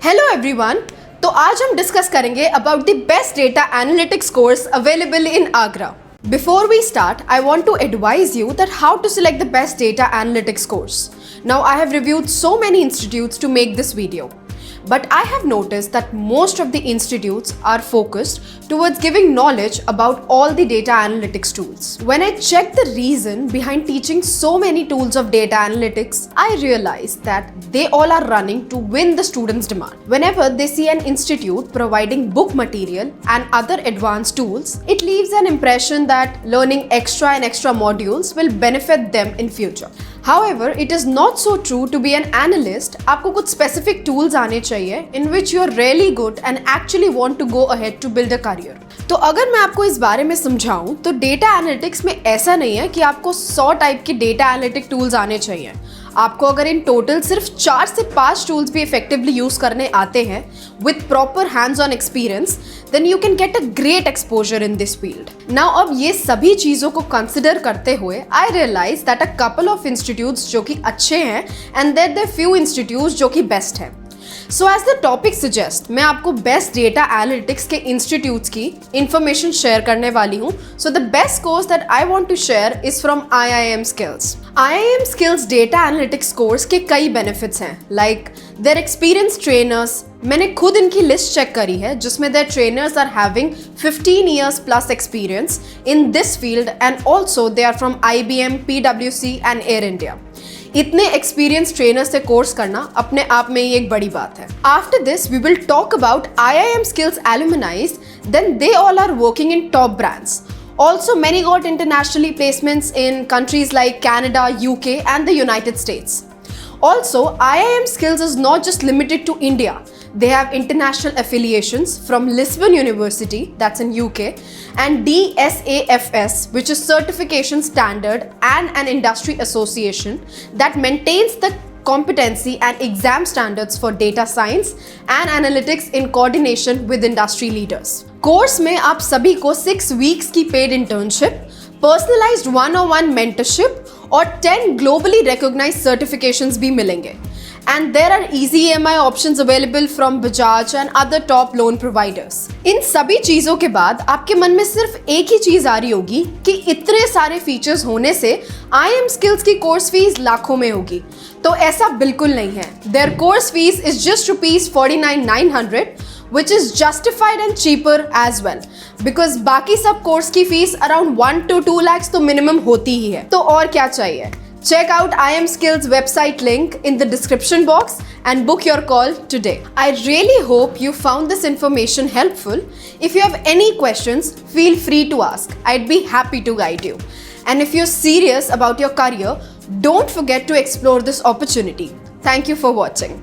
Hello everyone. तो आज हम डिस्कस करेंगे about the best data analytics course available in Agra. Before we start, I want to advise you that how to select the best data analytics course. Now, I have reviewed so many institutes to make this video. But I have noticed that most of the institutes are focused towards giving knowledge about all the data analytics tools. When I checked the reason behind teaching so many tools of data analytics, I realized that they all are running to win the students' demand. Whenever they see an institute providing book material and other advanced tools, it leaves an impression that learning extra and extra modules will benefit them in future. However, it is not so true to be an analyst. आपको कुछ specific tools आने चाहिए in which you are really good and actually want to go ahead to build a career. तो अगर मैं आपको इस बारे में समझाऊं तो डेटा एनालिटिक्स में ऐसा नहीं है कि आपको 100 टाइप के डेटा एनालिटिक टूल्स आने चाहिए. आपको अगर इन टोटल सिर्फ 4 से 5 टूल्स भी इफेक्टिवली यूज करने आते हैं with proper hands on experience, then you can get a great exposure in this field. Now अब ये सभी चीज़ों को कंसिडर करते हुए I realise that a couple of institutes जो कि अच्छे हैं and there there few institutes जो कि बेस्ट हैं. So as the topic suggest, मैं आपको बेस्ट डेटा एनालिटिक्स के इंस्टीट्यूट्स की इंफॉर्मेशन शेयर करने वाली हूँ. So the best course that I want to share is from IIM Skills. IIM Skills data analytics course के कई बेनिफिट्स हैं, लाइक देयर एक्सपीरियंस ट्रेनर्स. मैंने खुद इनकी लिस्ट चेक करी है जिसमें their trainers are having 15 years plus experience in this field and also they are from IBM, PwC and Air India. इतने एक्सपीरियंस ट्रेनर से कोर्स करना अपने आप में ही एक बड़ी बात है. After this we will talk about IIM Skills alumni. Then they all are working in top brands. Also, many got internationally placements in countries like Canada, UK and the United States. Also, IIM Skills is not just limited to India. They have international affiliations from Lisbon University, that's in UK, and DSAFS, which is certification standard and an industry association that maintains the competency and exam standards for data science and analytics in coordination with industry leaders. Course में आप सभी को 6 weeks की paid internship, personalized one-on-one mentorship और 10 globally recognized certifications भी मिलेंगे. And there are easy EMI options available from Bajaj and other top loan providers. इन सभी चीज़ों के बाद आपके मन में सिर्फ एक ही चीज़ आ रही होगी कि इतने सारे फीचर्स होने से IIM Skills की कोर्स फीस लाखों में होगी. तो ऐसा बिल्कुल नहीं है. Their course fees is just ₹49,900, which is justified and cheaper as well. Because बाकी सब कोर्स की फीस अराउंड 1 to 2 lakhs तो मिनिमम होती ही है. तो और क्या चाहिए? Check out IIM Skills website link in the description box and book your call today. I really hope you found this information helpful. If you have any questions, feel free to ask. I'd be happy to guide you. And if you're serious about your career, don't forget to explore this opportunity. Thank you for watching.